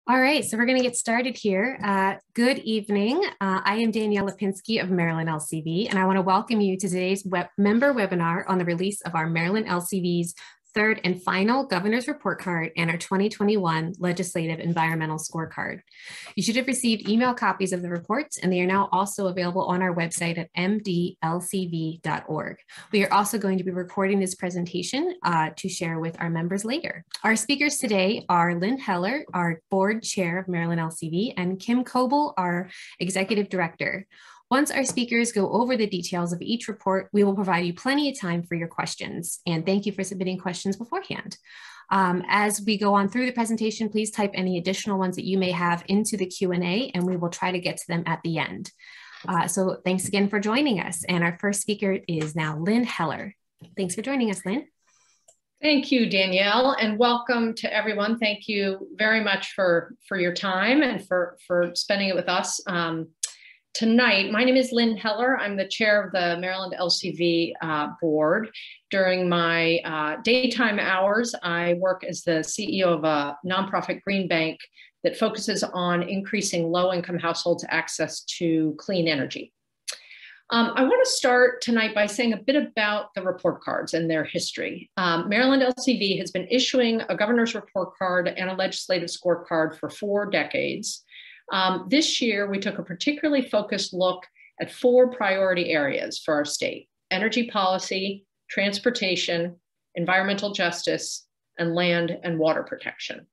All right, so we're going to get started here. Good evening. I am Danielle Lipinski of Maryland LCV, and I want to welcome you to today's member webinar on the release of our Maryland LCV's third and final Governor's Report Card and our 2021 Legislative Environmental Scorecard. You should have received email copies of the reports, and they are now also available on our website at mdlcv.org. We are also going to be recording this presentation to share with our members later. Our speakers today are Lynn Heller, our board chair of Maryland LCV, and Kim Coble, our executive director. Once our speakers go over the details of each report, we will provide you plenty of time for your questions. And thank you for submitting questions beforehand. As we go on through the presentation, please type any additional ones that you may have into the Q&A, and we will try to get to them at the end. So thanks again for joining us. And our first speaker is now Lynn Heller. Thanks for joining us, Lynn. Thank you, Danielle, and welcome to everyone. Thank you very much for your time and for spending it with us. Tonight, my name is Lynn Heller. I'm the chair of the Maryland LCV board. During my daytime hours, I work as the CEO of a nonprofit green bank that focuses on increasing low-income households' access to clean energy. I want to start tonight by saying a bit about the report cards and their history. Maryland LCV has been issuing a governor's report card and a legislative scorecard for 4 decades. This year, we took a particularly focused look at 4 priority areas for our state: energy policy, transportation, environmental justice, and land and water protection.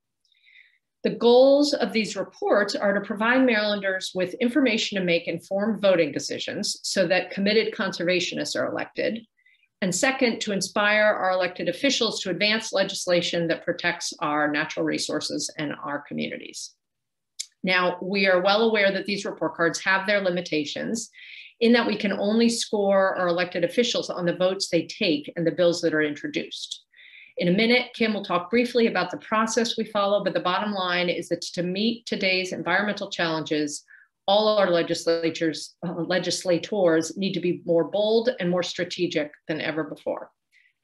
The goals of these reports are to provide Marylanders with information to make informed voting decisions so that committed conservationists are elected. And second, to inspire our elected officials to advance legislation that protects our natural resources and our communities. Now, we are well aware that these report cards have their limitations in that we can only score our elected officials on the votes they take and the bills that are introduced. In a minute, Kim will talk briefly about the process we follow, but the bottom line is that to meet today's environmental challenges, all our legislators need to be more bold and more strategic than ever before.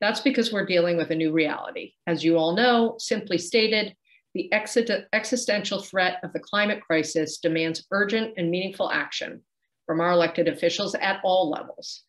That's because we're dealing with a new reality. As you all know, simply stated, the existential threat of the climate crisis demands urgent and meaningful action from our elected officials at all levels.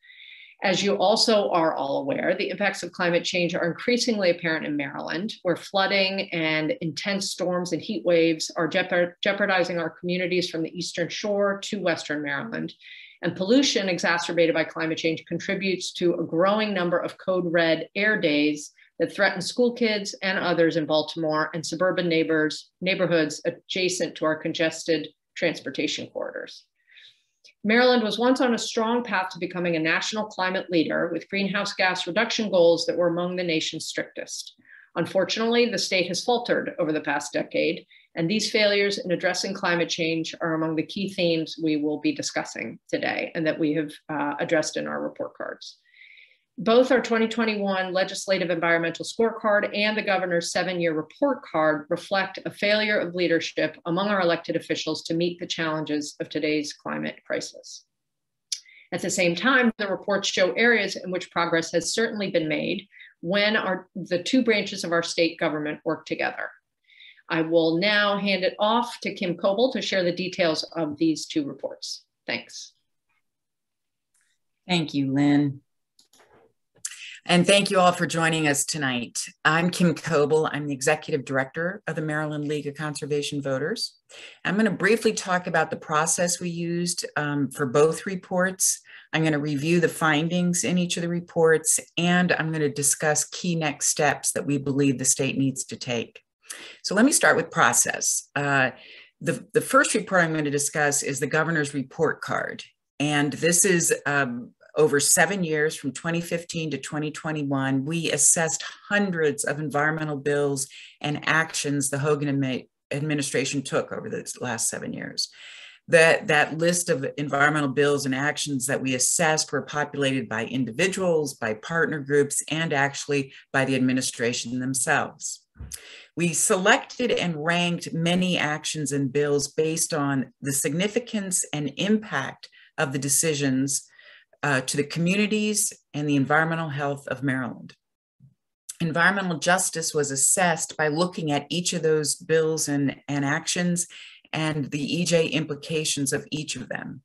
As you also are all aware, the impacts of climate change are increasingly apparent in Maryland, where flooding and intense storms and heat waves are jeopardizing our communities from the Eastern Shore to Western Maryland. And pollution exacerbated by climate change contributes to a growing number of code red air days that threaten school kids and others in Baltimore and suburban neighborhoods adjacent to our congested transportation corridors. Maryland was once on a strong path to becoming a national climate leader with greenhouse gas reduction goals that were among the nation's strictest. Unfortunately, the state has faltered over the past decade, and these failures in addressing climate change are among the key themes we will be discussing today and that we have addressed in our report cards. Both our 2021 Legislative Environmental Scorecard and the Governor's 7-year report card reflect a failure of leadership among our elected officials to meet the challenges of today's climate crisis. At the same time, the reports show areas in which progress has certainly been made when the 2 branches of our state government work together. I will now hand it off to Kim Coble to share the details of these 2 reports. Thanks. Thank you, Lynn. And thank you all for joining us tonight. I'm Kim Coble. I'm the Executive Director of the Maryland League of Conservation Voters. I'm going to briefly talk about the process we used for both reports. I'm going to review the findings in each of the reports, and I'm going to discuss key next steps that we believe the state needs to take. So let me start with process. The first report I'm going to discuss is the Governor's Report Card. And this is over 7 years, from 2015 to 2021, we assessed hundreds of environmental bills and actions the Hogan administration took over the last 7 years. That list of environmental bills and actions that we assessed were populated by individuals, by partner groups, and actually by the administration themselves. We selected and ranked many actions and bills based on the significance and impact of the decisions to the communities and the environmental health of Maryland. Environmental justice was assessed by looking at each of those bills and actions and the EJ implications of each of them.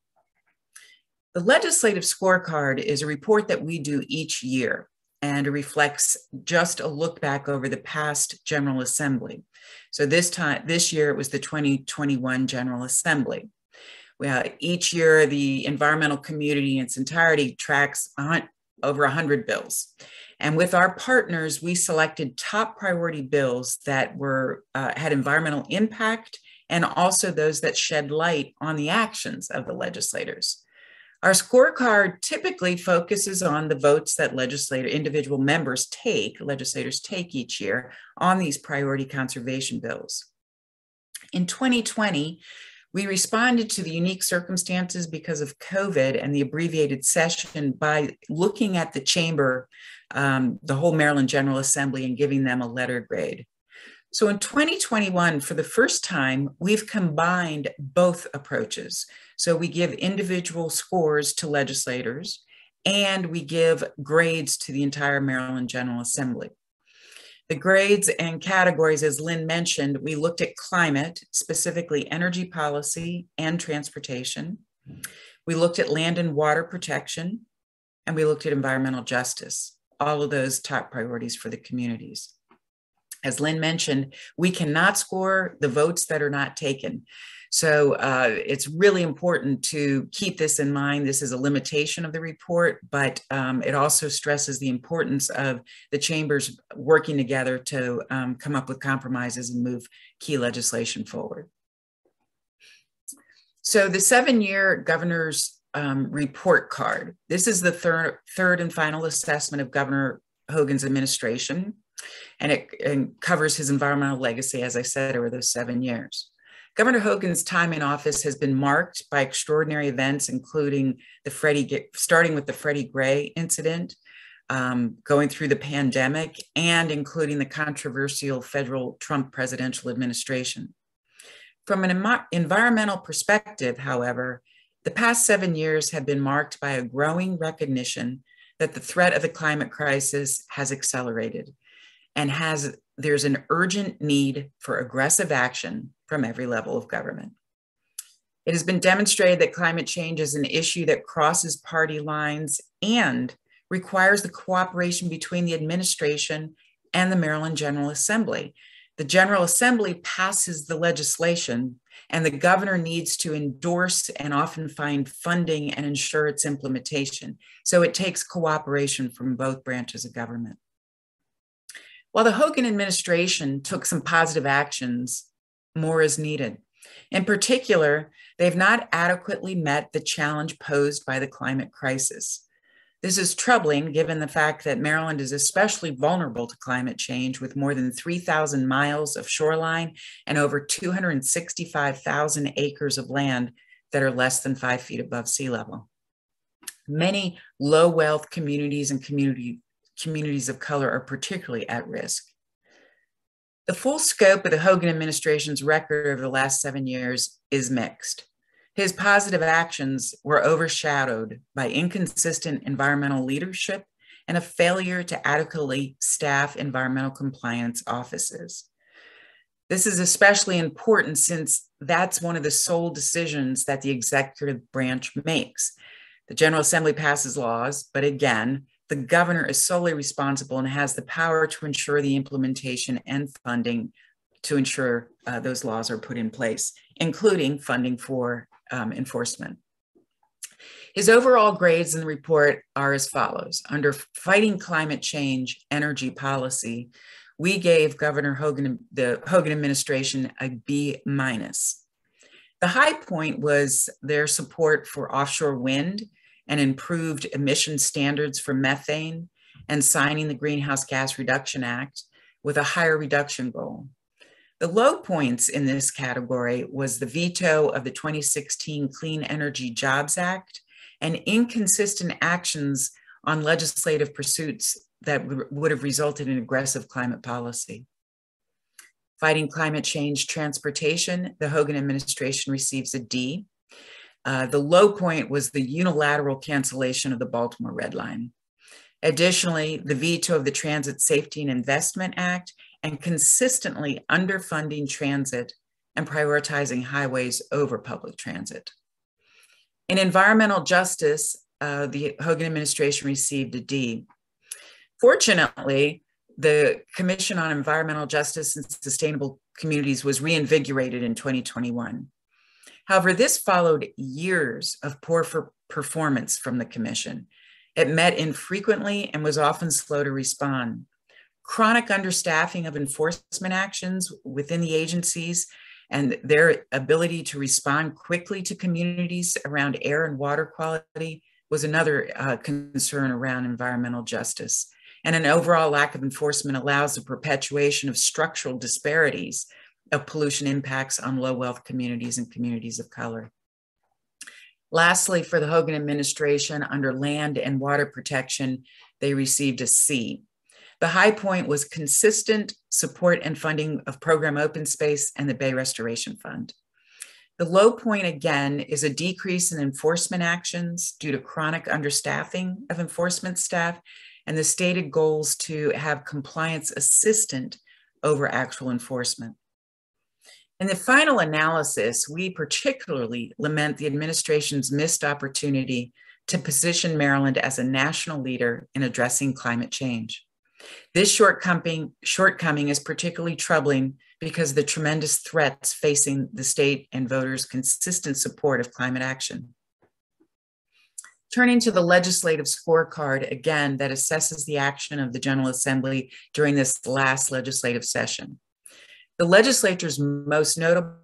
The legislative scorecard is a report that we do each year, and it reflects just a look back over the past General Assembly. So this year it was the 2021 General Assembly. Each year, the environmental community in its entirety tracks over 100 bills. And with our partners, we selected top priority bills that had environmental impact and also those that shed light on the actions of the legislators. Our scorecard typically focuses on the votes that individual legislators take each year on these priority conservation bills. In 2020, we responded to the unique circumstances because of COVID and the abbreviated session by looking at the chamber, the whole Maryland General Assembly, and giving them a letter grade. So in 2021, for the first time, we've combined both approaches. So we give individual scores to legislators and we give grades to the entire Maryland General Assembly. The grades and categories, as Lynn mentioned, we looked at climate, specifically energy policy and transportation. We looked at land and water protection, and we looked at environmental justice, all of those top priorities for the communities. As Lynn mentioned, we cannot score the votes that are not taken. So it's really important to keep this in mind. This is a limitation of the report, but it also stresses the importance of the chambers working together to come up with compromises and move key legislation forward. So the 7-year governor's report card. This is the third and final assessment of Governor Hogan's administration, and it covers his environmental legacy, as I said, over those 7 years. Governor Hogan's time in office has been marked by extraordinary events, including starting with the Freddie Gray incident, going through the pandemic, and including the controversial federal Trump presidential administration. From an environmental perspective, however, the past 7 years have been marked by a growing recognition that the threat of the climate crisis has accelerated and there's an urgent need for aggressive action from every level of government. It has been demonstrated that climate change is an issue that crosses party lines and requires the cooperation between the administration and the Maryland General Assembly. The General Assembly passes the legislation, and the governor needs to endorse and often find funding and ensure its implementation. So it takes cooperation from both branches of government. While the Hogan administration took some positive actions, more is needed. In particular, they've not adequately met the challenge posed by the climate crisis. This is troubling given the fact that Maryland is especially vulnerable to climate change, with more than 3,000 miles of shoreline and over 265,000 acres of land that are less than 5 feet above sea level. Many low wealth communities and communities of color are particularly at risk. The full scope of the Hogan administration's record over the last 7 years is mixed. His positive actions were overshadowed by inconsistent environmental leadership and a failure to adequately staff environmental compliance offices. This is especially important since that's one of the sole decisions that the executive branch makes. The General Assembly passes laws, but again, the governor is solely responsible and has the power to ensure the implementation and funding to ensure those laws are put in place, including funding for enforcement. His overall grades in the report are as follows. Under fighting climate change, energy policy, we gave Governor Hogan, the Hogan administration, a B-. The high point was their support for offshore wind and improved emission standards for methane and signing the Greenhouse Gas Reduction Act with a higher reduction goal. The low points in this category was the veto of the 2016 Clean Energy Jobs Act and inconsistent actions on legislative pursuits that would have resulted in aggressive climate policy. Fighting climate change transportation, the Hogan administration receives a D. The low point was the unilateral cancellation of the Baltimore Red Line. Additionally, the veto of the Transit Safety and Investment Act and consistently underfunding transit and prioritizing highways over public transit. In environmental justice, the Hogan administration received a D. Fortunately, the Commission on Environmental Justice and Sustainable Communities was reinvigorated in 2021. However, this followed years of poor performance from the Commission. It met infrequently and was often slow to respond. Chronic understaffing of enforcement actions within the agencies and their ability to respond quickly to communities around air and water quality was another concern around environmental justice. And an overall lack of enforcement allows the perpetuation of structural disparities of pollution impacts on low-wealth communities and communities of color. Lastly, for the Hogan administration, under land and water protection, they received a C. The high point was consistent support and funding of program open space and the Bay Restoration Fund. The low point, again, is a decrease in enforcement actions due to chronic understaffing of enforcement staff and the stated goals to have compliance assistant over actual enforcement. In the final analysis, we particularly lament the administration's missed opportunity to position Maryland as a national leader in addressing climate change. This shortcoming is particularly troubling because of the tremendous threats facing the state and voters' consistent support of climate action. Turning to the legislative scorecard, again, that assesses the action of the General Assembly during this last legislative session. The legislature's most notable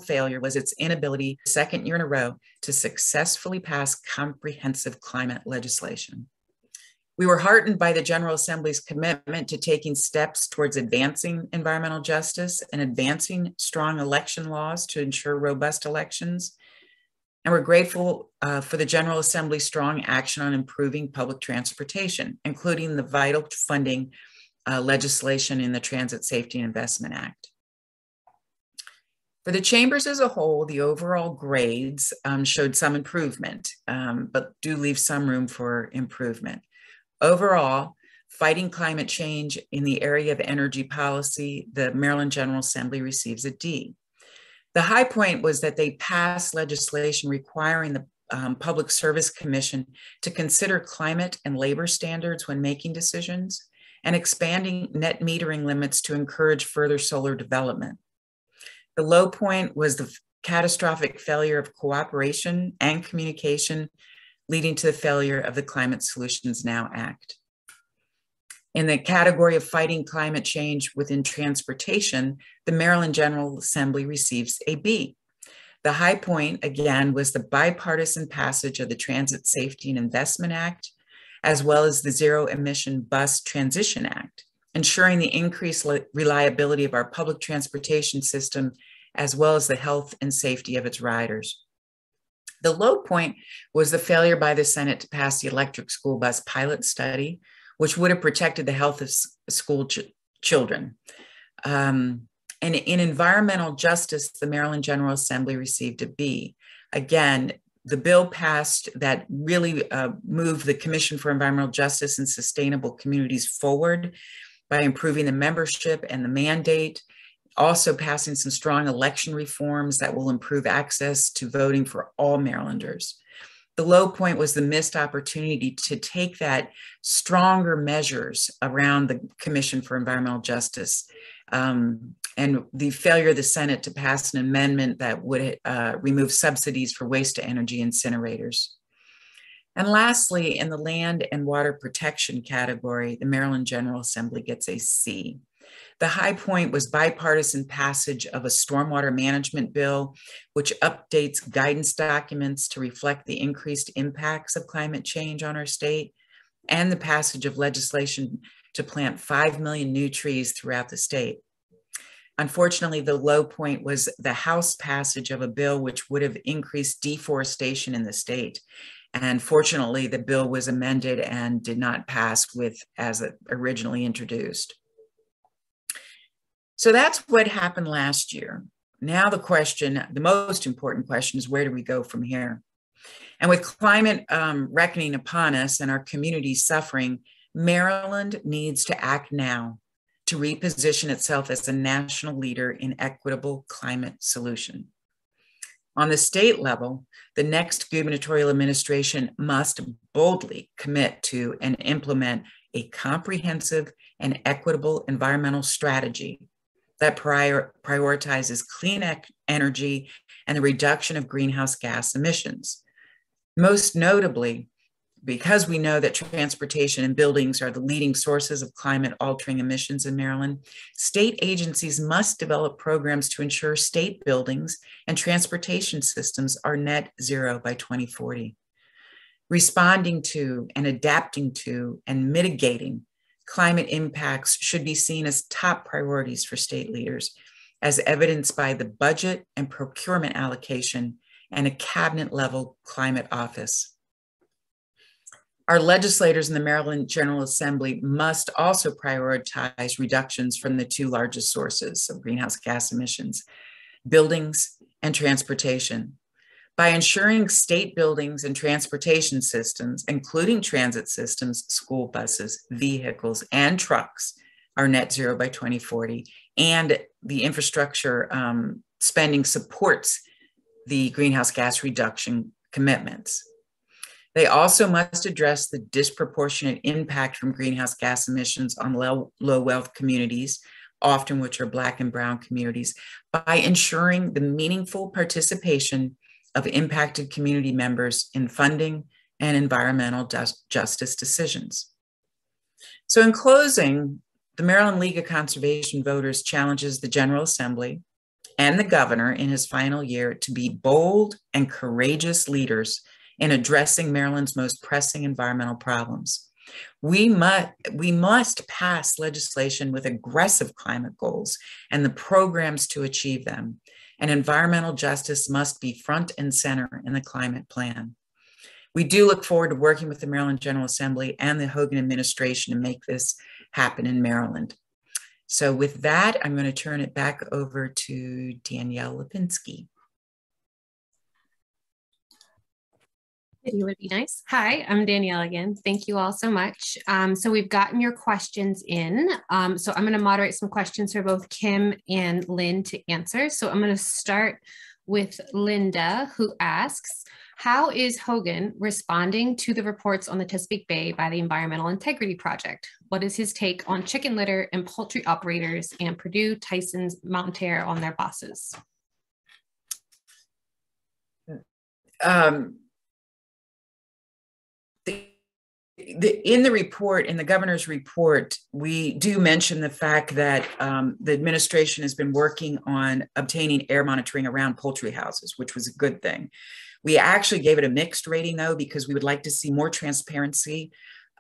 failure was its inability, second year in a row, to successfully pass comprehensive climate legislation. We were heartened by the General Assembly's commitment to taking steps towards advancing environmental justice and advancing strong election laws to ensure robust elections. And we're grateful for the General Assembly's strong action on improving public transportation, including the vital funding legislation in the Transit Safety and Investment Act. For the chambers as a whole, the overall grades showed some improvement, but do leave some room for improvement. Overall, fighting climate change in the area of energy policy, the Maryland General Assembly receives a D. The high point was that they passed legislation requiring the Public Service Commission to consider climate and labor standards when making decisions, and expanding net metering limits to encourage further solar development. The low point was the catastrophic failure of cooperation and communication, leading to the failure of the Climate Solutions Now Act. In the category of fighting climate change within transportation, the Maryland General Assembly receives a B. The high point, again, was the bipartisan passage of the Transit Safety and Investment Act, as well as the Zero Emission Bus Transition Act, ensuring the increased reliability of our public transportation system, as well as the health and safety of its riders. The low point was the failure by the Senate to pass the electric school bus pilot study, which would have protected the health of school children. And in environmental justice, the Maryland General Assembly received a B. Again, the bill passed that really moved the Commission for Environmental Justice and Sustainable Communities forward by improving the membership and the mandate, also passing some strong election reforms that will improve access to voting for all Marylanders. The low point was the missed opportunity to take that stronger measures around the Commission for Environmental Justice and the failure of the Senate to pass an amendment that would remove subsidies for waste-to-energy incinerators. And lastly, in the land and water protection category, the Maryland General Assembly gets a C. The high point was bipartisan passage of a stormwater management bill, which updates guidance documents to reflect the increased impacts of climate change on our state, and the passage of legislation to plant 5 million new trees throughout the state. Unfortunately, the low point was the House passage of a bill which would have increased deforestation in the state. And fortunately, the bill was amended and did not pass as originally introduced. So that's what happened last year. Now the most important question is, where do we go from here? And with climate reckoning upon us and our communities suffering, Maryland needs to act now to reposition itself as a national leader in equitable climate solution. On the state level, the next gubernatorial administration must boldly commit to and implement a comprehensive and equitable environmental strategy that prioritizes clean energy and the reduction of greenhouse gas emissions. Most notably, because we know that transportation and buildings are the leading sources of climate-altering emissions in Maryland, state agencies must develop programs to ensure state buildings and transportation systems are net zero by 2040. Responding to and adapting to and mitigating climate impacts should be seen as top priorities for state leaders, as evidenced by the budget and procurement allocation and a cabinet-level climate office. Our legislators in the Maryland General Assembly must also prioritize reductions from the two largest sources of greenhouse gas emissions, buildings and transportation. By ensuring state buildings and transportation systems, including transit systems, school buses, vehicles, and trucks, are net zero by 2040, and the infrastructure spending supports the greenhouse gas reduction commitments. They also must address the disproportionate impact from greenhouse gas emissions on low wealth communities, often which are Black and Brown communities, by ensuring the meaningful participation of impacted community members in funding and environmental justice decisions. So in closing, the Maryland League of Conservation Voters challenges the General Assembly and the governor in his final year to be bold and courageous leaders in addressing Maryland's most pressing environmental problems. We must pass legislation with aggressive climate goals and the programs to achieve them. And environmental justice must be front and center in the climate plan. We do look forward to working with the Maryland General Assembly and the Hogan administration to make this happen in Maryland. So with that, I'm going to turn it back over to Danielle Lipinski. Video would be nice. Hi, I'm Danielle again. Thank you all so much. So we've gotten your questions in. So I'm going to moderate some questions for both Kim and Lynn to answer. So I'm going to start with Linda, who asks, how is Hogan responding to the reports on the Chesapeake Bay by the Environmental Integrity Project? What is his take on chicken litter and poultry operators and Purdue, Tyson's, Mountain Terre on their bosses? In the report, in the governor's report, we do mention the fact that the administration has been working on obtaining air monitoring around poultry houses, which was a good thing. We actually gave it a mixed rating though, because we would like to see more transparency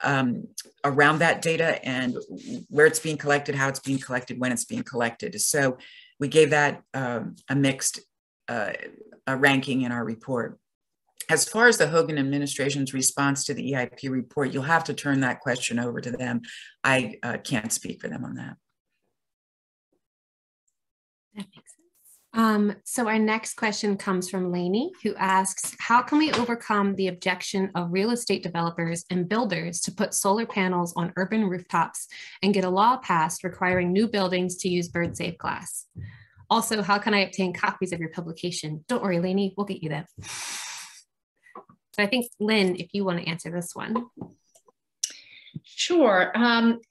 around that data and where it's being collected, how it's being collected, when it's being collected. So we gave that a mixed ranking in our report. As far as the Hogan administration's response to the EIP report, you'll have to turn that question over to them. I can't speak for them on that. That makes sense. So our next question comes from Lainey, who asks, how can we overcome the objection of real estate developers and builders to put solar panels on urban rooftops and get a law passed requiring new buildings to use bird-safe glass? Also, how can I obtain copies of your publication? Don't worry, Lainey, we'll get you that. So I think, Lynn, if you want to answer this one. Sure.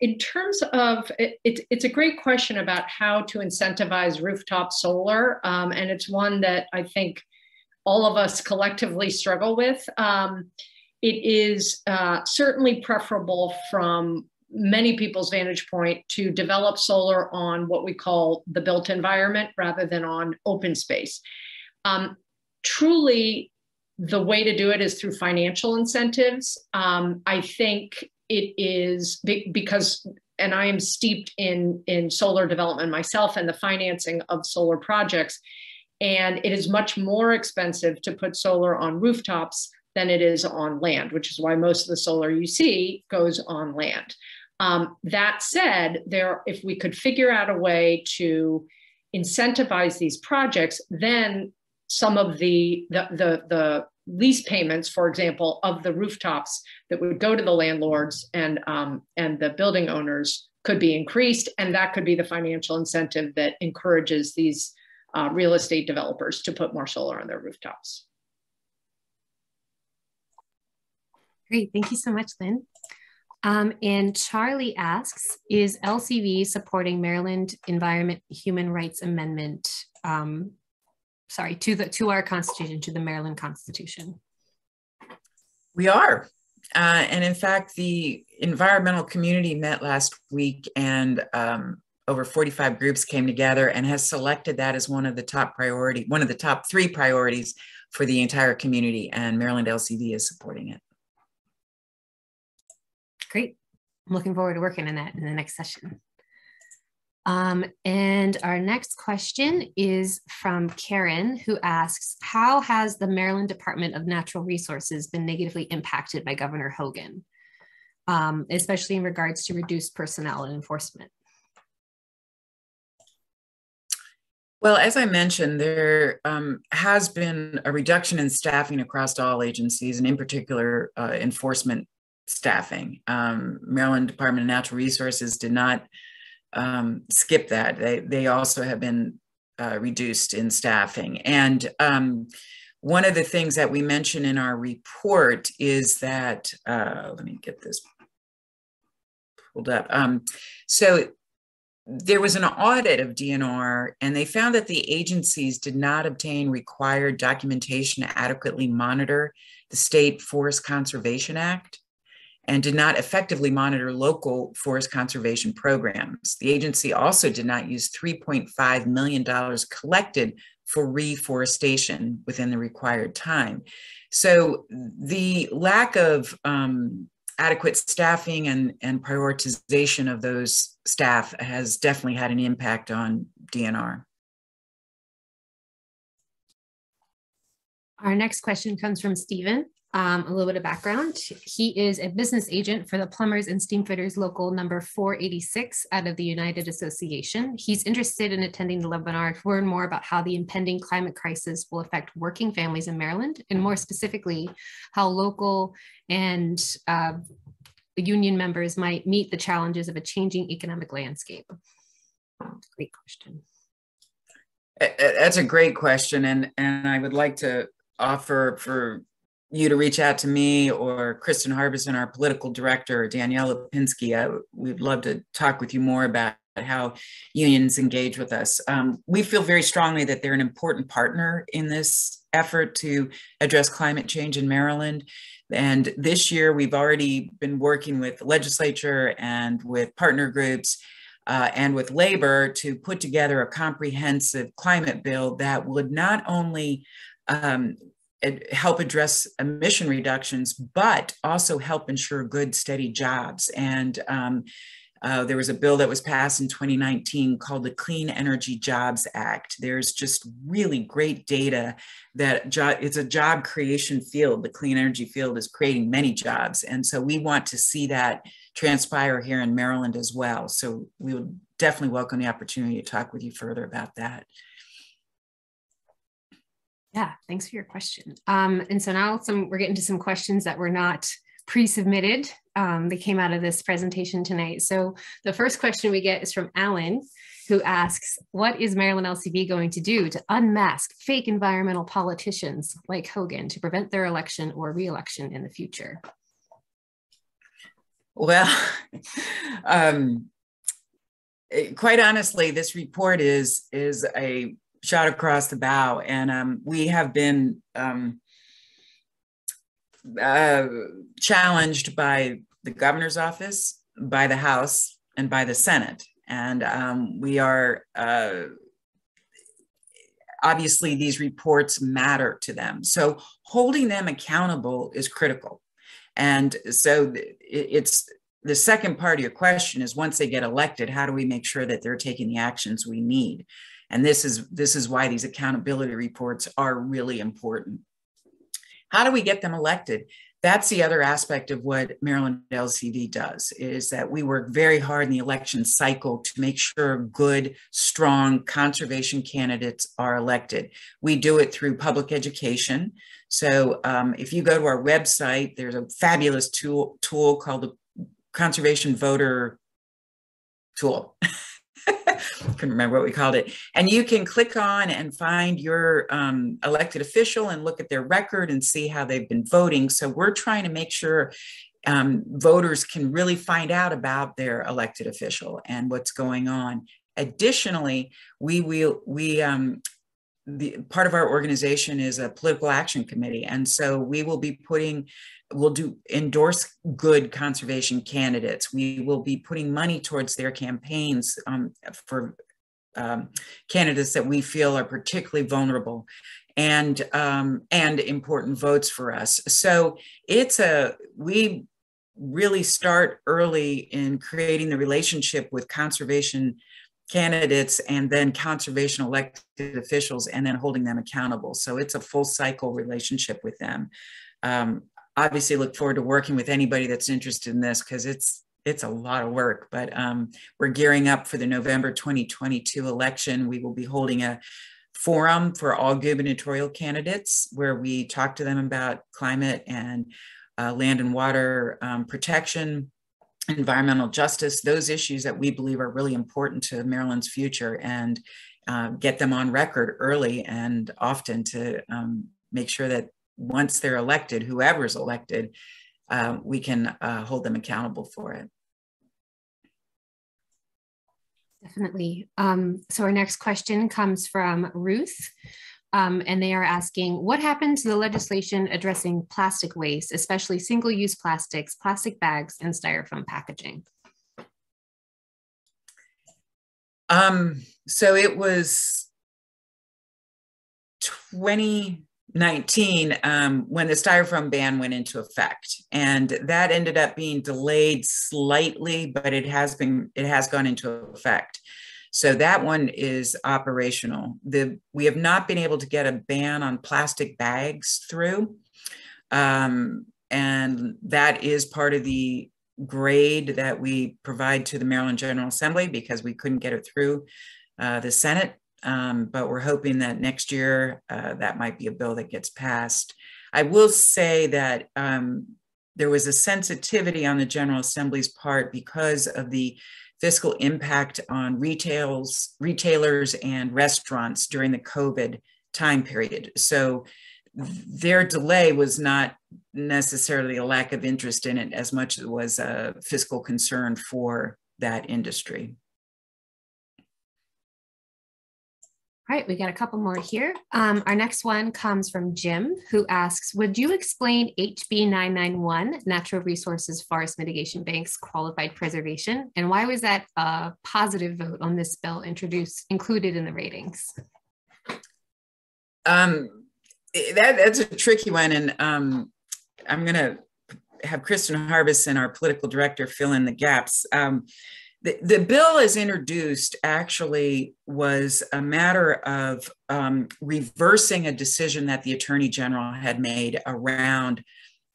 In terms of, it's a great question about how to incentivize rooftop solar. And it's one that I think all of us collectively struggle with. It is certainly preferable from many people's vantage point to develop solar on what we call the built environment rather than on open space. Truly, the way to do it is through financial incentives. I think it is because, and I am steeped in solar development myself and the financing of solar projects, and it is much more expensive to put solar on rooftops than it is on land, which is why most of the solar you see goes on land. That said, if we could figure out a way to incentivize these projects, then some of the lease payments, for example, of the rooftops that would go to the landlords and the building owners could be increased. And that could be the financial incentive that encourages these real estate developers to put more solar on their rooftops. Great, thank you so much, Lynn. And Charlie asks, is LCV supporting Maryland Environment Human Rights Amendment, to our Constitution, to the Maryland Constitution? We are. And in fact, the environmental community met last week, and over 45 groups came together and has selected that as one of the top 3 priorities for the entire community, and Maryland LCV is supporting it. Great. I'm looking forward to working on that in the next session. And our next question is from Karen, who asks, how has the Maryland Department of Natural Resources been negatively impacted by Governor Hogan, especially in regards to reduced personnel and enforcement? Well, as I mentioned, there has been a reduction in staffing across all agencies, and in particular, enforcement staffing. Maryland Department of Natural Resources did not skip that. They also have been reduced in staffing. And one of the things that we mention in our report is that, let me get this pulled up. So there was an audit of DNR, and they found that the agencies did not obtain required documentation to adequately monitor the State Forest Conservation Act, and did not effectively monitor local forest conservation programs. The agency also did not use $3.5 million collected for reforestation within the required time. So the lack of adequate staffing and prioritization of those staff has definitely had an impact on DNR. Our next question comes from Stephen. A little bit of background. He is a business agent for the Plumbers and Steamfitters Local number 486 out of the United Association. He's interested in attending the webinar to learn more about how the impending climate crisis will affect working families in Maryland, and more specifically, how local and union members might meet the challenges of a changing economic landscape. Great question. That's a great question, and I would like to offer for you to reach out to me or Kristen Harbison, our political director, or Danielle Lipinski. We'd love to talk with you more about how unions engage with us. We feel very strongly that they're an important partner in this effort to address climate change in Maryland. And this year, we've already been working with the legislature and with partner groups and with labor to put together a comprehensive climate bill that would not only help address emission reductions, but also help ensure good, steady jobs. And there was a bill that was passed in 2019 called the Clean Energy Jobs Act. There's just really great data that it's a job creation field. The clean energy field is creating many jobs. And so we want to see that transpire here in Maryland as well. So we would definitely welcome the opportunity to talk with you further about that. Yeah, thanks for your question. And so now we're getting to some questions that were not pre-submitted. They came out of this presentation tonight. So the first question we get is from Alan, who asks, what is Maryland LCV going to do to unmask fake environmental politicians like Hogan to prevent their election or re-election in the future? Well, quite honestly, this report is a shot across the bow, and we have been challenged by the governor's office, by the House, and by the Senate. And we are, obviously these reports matter to them. So holding them accountable is critical. And so it's the second part of your question is, once they get elected, how do we make sure that they're taking the actions we need? And this is why these accountability reports are really important. How do we get them elected? that's the other aspect of what Maryland LCV does, is that we work very hard in the election cycle to make sure good, strong conservation candidates are elected. We do it through public education. So if you go to our website, there's a fabulous tool called the Conservation Voter Tool. Couldn't remember what we called it. And you can click on and find your elected official and look at their record and see how they've been voting. So we're trying to make sure voters can really find out about their elected official and what's going on. Additionally, part of our organization is a political action committee. And so we will be endorse good conservation candidates. We will be putting money towards their campaigns for candidates that we feel are particularly vulnerable and important votes for us. So we really start early in creating the relationship with conservation candidates and then conservation elected officials, and then holding them accountable. So it's a full cycle relationship with them. Obviously look forward to working with anybody that's interested in this, because it's a lot of work, but we're gearing up for the November 2022 election. We will be holding a forum for all gubernatorial candidates where we talk to them about climate and land and water protection, environmental justice, those issues that we believe are really important to Maryland's future, and get them on record early and often to make sure that once they're elected, whoever's elected, we can hold them accountable for it. Definitely. So our next question comes from Ruth, and they are asking, what happened to the legislation addressing plastic waste, especially single-use plastics, plastic bags, and styrofoam packaging? So it was 2019 when the styrofoam ban went into effect, and that ended up being delayed slightly, but it has gone into effect. So that one is operational. We have not been able to get a ban on plastic bags through, and that is part of the grade that we provide to the Maryland General Assembly, because we couldn't get it through the Senate. But we're hoping that next year that might be a bill that gets passed. I will say that there was a sensitivity on the General Assembly's part because of the fiscal impact on retailers and restaurants during the COVID time period. So their delay was not necessarily a lack of interest in it as much as it was a fiscal concern for that industry. All right, we got a couple more here. Our next one comes from Jim, who asks, would you explain HB 991, Natural Resources Forest Mitigation Banks Qualified Preservation, and why was that a positive vote on this bill included in the ratings? That's a tricky one, and I'm going to have Kristen Harbison, our political director, fill in the gaps. The bill as introduced actually was a matter of reversing a decision that the Attorney General had made around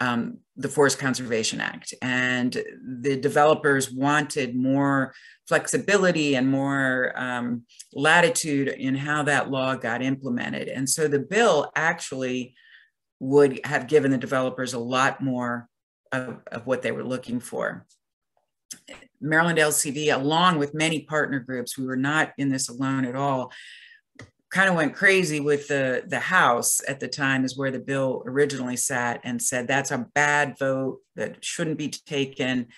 the Forest Conservation Act. And the developers wanted more flexibility and more latitude in how that law got implemented. And so the bill actually would have given the developers a lot more of what they were looking for. Maryland LCV, along with many partner groups, we were not in this alone at all, kind of went crazy with the House at the time, is where the bill originally sat, and said that's a bad vote that shouldn't be taken,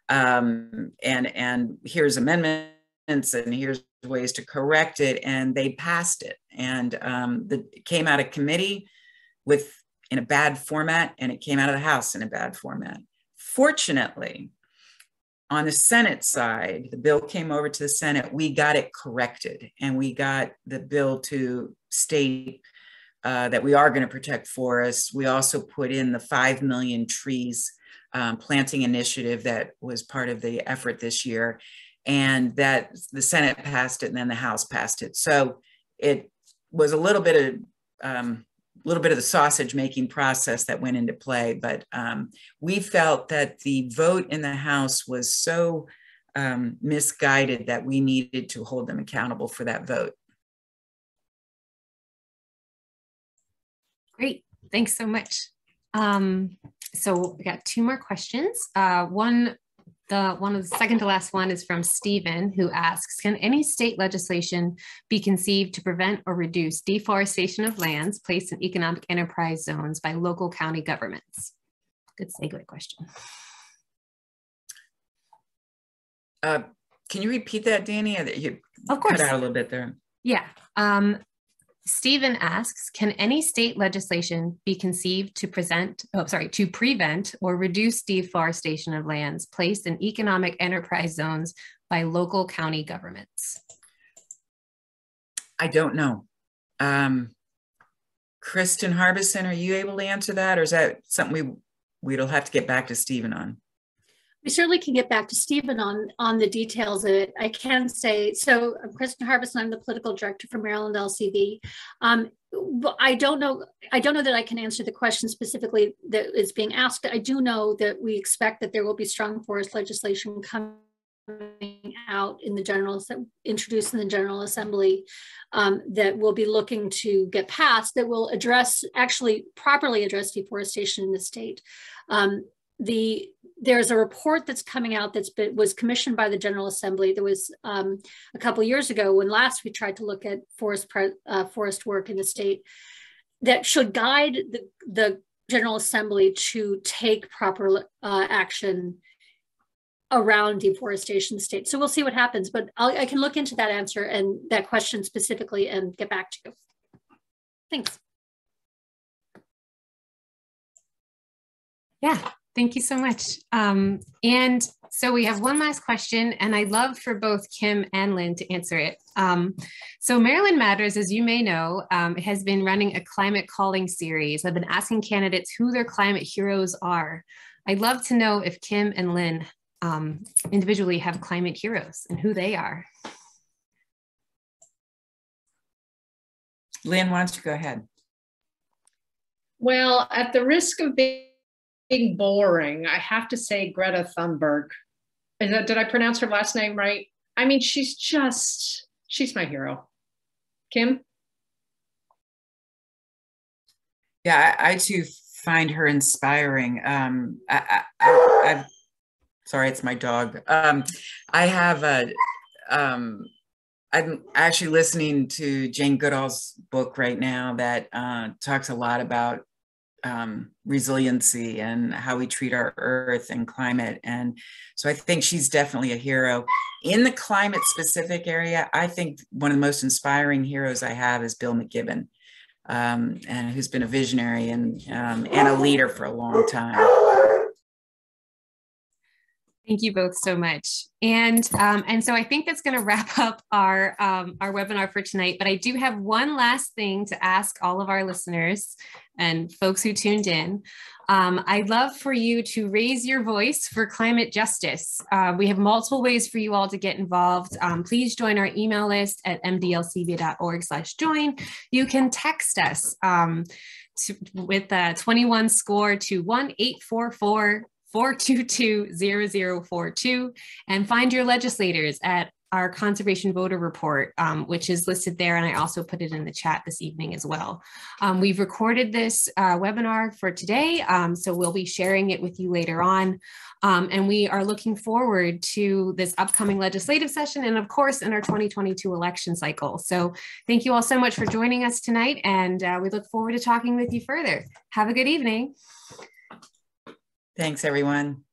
and here's amendments and here's ways to correct it, and they passed it. And it came out of committee in a bad format, and it came out of the House in a bad format. Fortunately, on the Senate side, the bill came over to the Senate, we got it corrected, and we got the bill to state that we are going to protect forests. We also put in the 5 million trees planting initiative that was part of the effort this year, and that the Senate passed it and then the House passed it. So it was a little bit of little bit of the sausage making process that went into play, but we felt that the vote in the House was so misguided that we needed to hold them accountable for that vote. Great, thanks so much. So we got two more questions. One of the second to last one is from Stephen, who asks, can any state legislation be conceived to prevent or reduce deforestation of lands placed in economic enterprise zones by local county governments? Good segue question. Can you repeat that, Danny? You of course. Cut out a little bit there. Yeah. Stephen asks, can any state legislation be conceived to prevent or reduce deforestation of lands placed in economic enterprise zones by local county governments? I don't know. Kristen Harbison, are you able to answer that, or is that something we'll have to get back to Stephen on? We certainly can get back to Stephen on the details of it. I can say, so I'm Kristen Harbison, I'm the political director for Maryland LCV. I don't know that I can answer the question specifically that is being asked. I do know that we expect that there will be strong forest legislation coming out in the introduced in the General Assembly that we'll be looking to get passed that will properly address deforestation in the state. There's a report that's coming out was commissioned by the General Assembly. There was a couple of years ago when last we tried to look at forest work in the state that should guide the General Assembly to take proper action around deforestation in the state. So we'll see what happens, but I can look into that answer and that question specifically and get back to you. Thanks. Yeah. Thank you so much. And so we have one last question, and I'd love for both Kim and Lynn to answer it. So Maryland Matters, as you may know, has been running a climate calling series. I've been asking candidates who their climate heroes are. I'd love to know if Kim and Lynn individually have climate heroes and who they are. Lynn, why don't you go ahead? Well, at the risk of being boring, I have to say Greta Thunberg. Did I pronounce her last name right? I mean, she's my hero. Kim? Yeah, I too find her inspiring. Sorry, it's my dog. I'm actually listening to Jane Goodall's book right now that talks a lot about resiliency and how we treat our earth and climate. And so I think she's definitely a hero. In the climate specific area, I think one of the most inspiring heroes I have is Bill McKibben, and who's been a visionary and a leader for a long time. Thank you both so much. And so I think that's going to wrap up our webinar for tonight, but I do have one last thing to ask all of our listeners and folks who tuned in. I'd love for you to raise your voice for climate justice. We have multiple ways for you all to get involved. Please join our email list at mdlcv.org/join. You can text us with 21 SCORE to 1-844-422-0042 and find your legislators at our conservation voter report, which is listed there. And I also put it in the chat this evening as well. We've recorded this webinar for today, so we'll be sharing it with you later on. And we are looking forward to this upcoming legislative session and of course in our 2022 election cycle. So thank you all so much for joining us tonight, and we look forward to talking with you further. Have a good evening. Thanks, everyone.